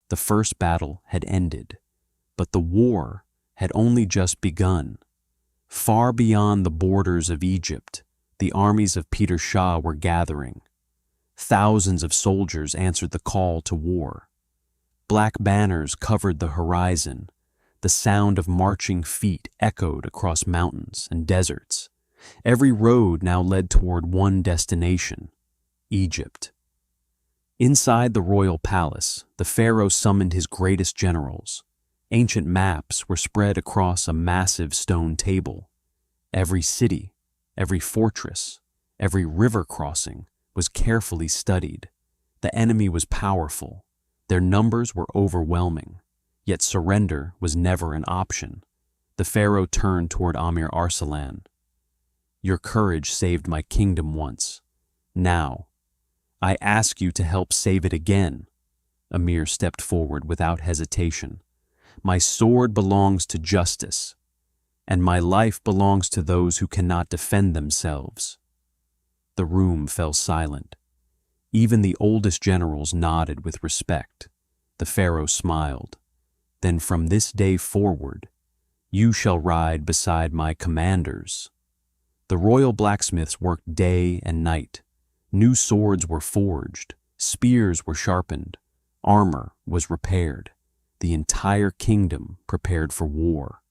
The first battle had ended, but the war had only just begun. Far beyond the borders of Egypt, the armies of Peter Shah were gathering. Thousands of soldiers answered the call to war. Black banners covered the horizon. The sound of marching feet echoed across mountains and deserts. Every road now led toward one destination, Egypt. Inside the royal palace, the pharaoh summoned his greatest generals. Ancient maps were spread across a massive stone table. Every city, every fortress, every river crossing was carefully studied. The enemy was powerful. Their numbers were overwhelming, yet surrender was never an option. The pharaoh turned toward Amir Arsalan. "Your courage saved my kingdom once. Now, I ask you to help save it again." Amir stepped forward without hesitation. "My sword belongs to justice, and my life belongs to those who cannot defend themselves." The room fell silent. Even the oldest generals nodded with respect. The pharaoh smiled. "Then from this day forward, you shall ride beside my commanders." The royal blacksmiths worked day and night. New swords were forged, spears were sharpened, armor was repaired. The entire kingdom prepared for war.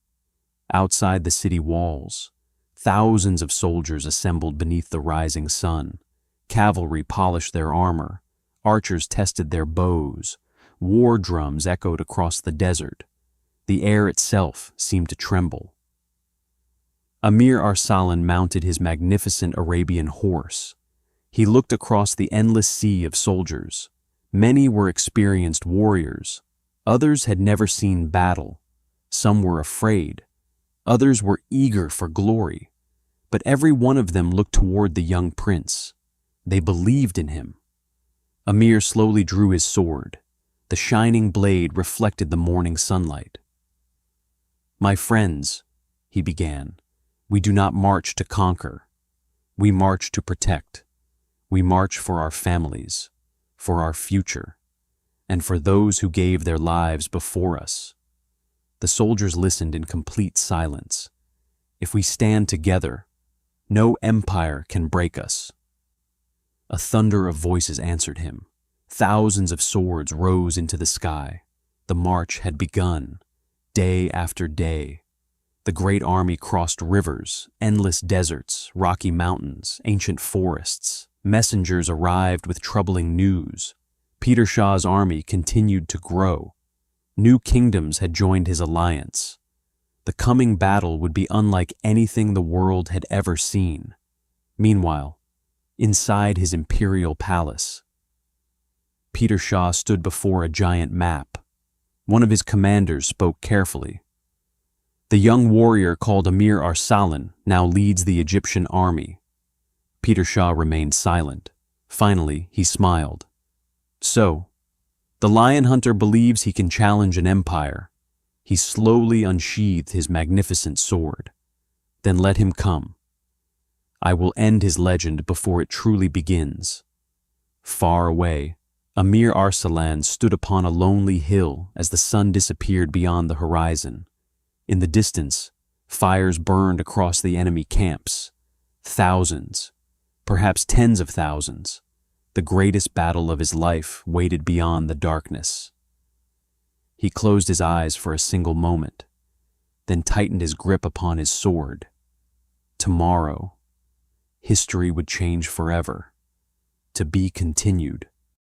Outside the city walls, thousands of soldiers assembled beneath the rising sun. Cavalry polished their armor, archers tested their bows, war drums echoed across the desert. The air itself seemed to tremble. Amir Arsalan mounted his magnificent Arabian horse. He looked across the endless sea of soldiers. Many were experienced warriors. Others had never seen battle. Some were afraid. Others were eager for glory. But every one of them looked toward the young prince. They believed in him. Amir slowly drew his sword. The shining blade reflected the morning sunlight. "My friends," he began, "we do not march to conquer. We march to protect. We march for our families, for our future, and for those who gave their lives before us." The soldiers listened in complete silence. "If we stand together, no empire can break us." A thunder of voices answered him. Thousands of swords rose into the sky. The march had begun. Day after day, the great army crossed rivers, endless deserts, rocky mountains, ancient forests. Messengers arrived with troubling news. Peter Shah's army continued to grow. New kingdoms had joined his alliance. The coming battle would be unlike anything the world had ever seen. Meanwhile, inside his imperial palace, Peter Shah stood before a giant map. One of his commanders spoke carefully. "The young warrior called Amir Arsalan now leads the Egyptian army." Peter Shah remained silent. Finally, he smiled. "So, the lion hunter believes he can challenge an empire." He slowly unsheathed his magnificent sword. "Then let him come. I will end his legend before it truly begins." Far away, Amir Arsalan stood upon a lonely hill as the sun disappeared beyond the horizon. In the distance, fires burned across the enemy camps. Thousands, perhaps tens of thousands, the greatest battle of his life waited beyond the darkness. He closed his eyes for a single moment, then tightened his grip upon his sword. Tomorrow, history would change forever, to be continued.